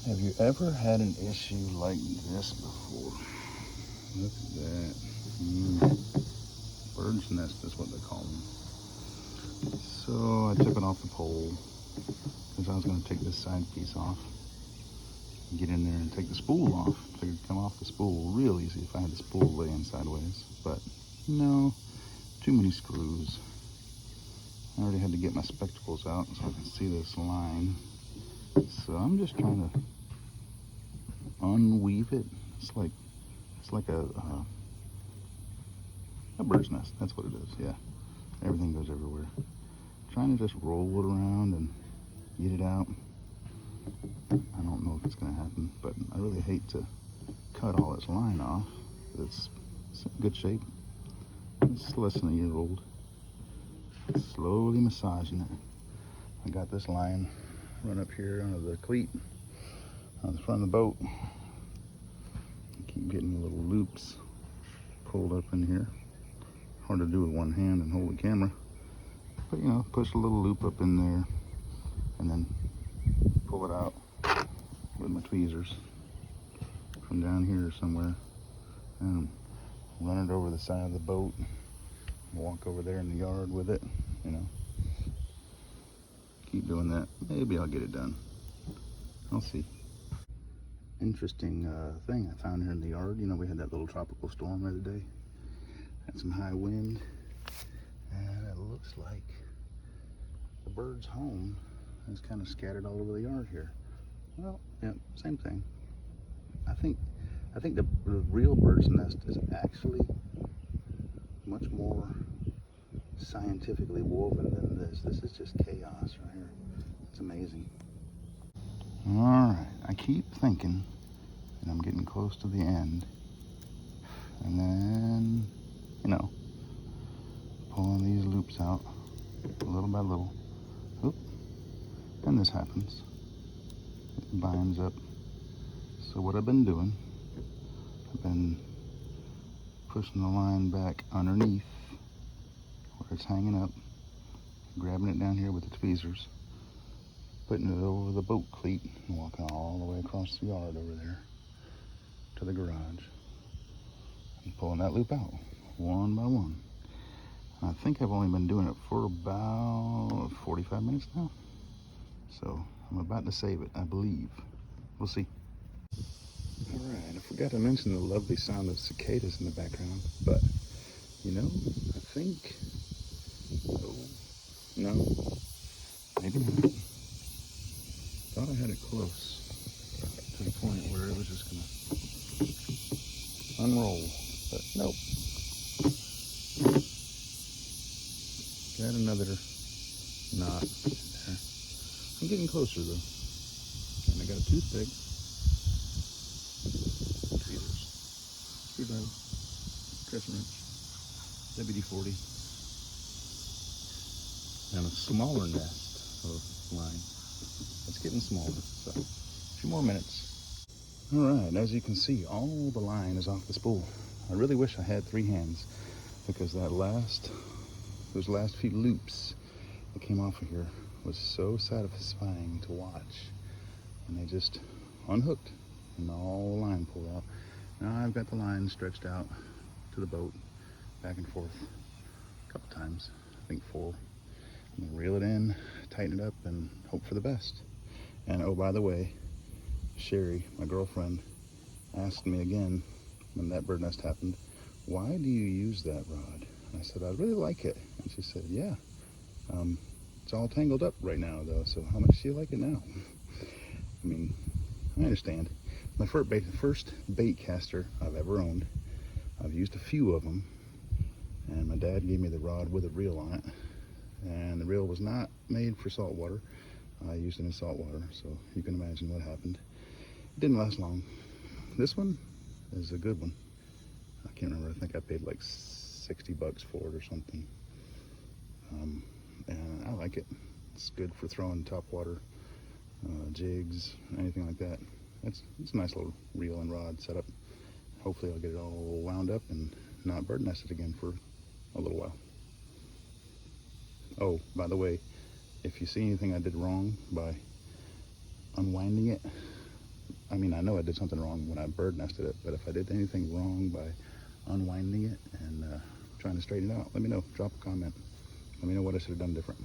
Have you ever had an issue like this before? Look at that. Bird's nest is what they call them. So I took it off the pole because I was going to take this side piece off, get in there and take the spool off. Figured it'd come off the spool real easy if I had the spool laying sideways, but no, too many screws. I already had to get my spectacles out so I can see this line. So I'm just trying to unweave it. It's like a bird's nest. That's what it is. Yeah, everything goes everywhere. Trying to just roll it around and get it out. I don't know if it's going to happen, but I really hate to cut all its line off. It's in good shape. It's less than a year old. Slowly massaging it. I got this line run up here under the cleat on the front of the boat. I keep getting little loops pulled up in here. Hard to do with one hand and hold the camera. But you know, push a little loop up in there and then pull it out with my tweezers from down here somewhere and run it over the side of the boat, walk over there in the yard with it, you know. Keep doing that. Maybe I'll get it done. I'll see. Interesting thing I found here in the yard. You know, we had that little tropical storm the other day. Had some high wind, and it looks like the bird's home is kind of scattered all over the yard here. Well, yeah, same thing. I think the real bird's nest is actually much more scientifically woven than this. This is just chaos right here. It's amazing. All right, I keep thinking that I'm getting close to the end, and then, you know, pulling these loops out little by little. Oop, and this happens. It binds up. So what I've been doing, I've been pushing the line back underneath where it's hanging up, grabbing it down here with the tweezers, putting it over the boat cleat, and walking all the way across the yard over there to the garage, and pulling that loop out one by one. And I think I've only been doing it for about 45 minutes now. So I'm about to save it, I believe. We'll see. All right, I forgot to mention the lovely sound of cicadas in the background, but you know, I think, oh, no, maybe not. Thought I had it close to the point where it was just gonna unroll, but nope. Got another knot there. I'm getting closer though, and I got a toothpick. Tweezers, screwdriver, crescent wrench, WD-40, and a smaller nest of line. It's getting smaller, so a few more minutes. All right, as you can see, all the line is off the spool. I really wish I had 3 hands, because those last few loops that came off of here was so satisfying to watch. And they just unhooked and all the line pulled out. Now I've got the line stretched out to the boat, back and forth a couple times, I think 4. I'm gonna reel it in, tighten it up, and hope for the best. And oh, by the way, Sherry, my girlfriend, asked me again when that bird nest happened, why do you use that rod? And I said, I really like it. And she said, yeah, it's all tangled up right now though, so how much do you like it now? I mean, I understand. My first bait caster I've ever owned. I've used a few of them, and my dad gave me the rod with a reel on it, and the reel was not made for saltwater. I used it in saltwater, so you can imagine what happened. It didn't last long. This one is a good one. I can't remember, I think I paid like $60 for it or something. And I like it. It's good for throwing topwater, jigs, anything like that. It's a nice little reel and rod setup. Hopefully I'll get it all wound up and not bird nested again for a little while. Oh, by the way, if you see anything I did wrong by unwinding it, I mean, I know I did something wrong when I bird nested it, but if I did anything wrong by unwinding it and trying to straighten it out, let me know. Drop a comment. Let me know what I should have done different.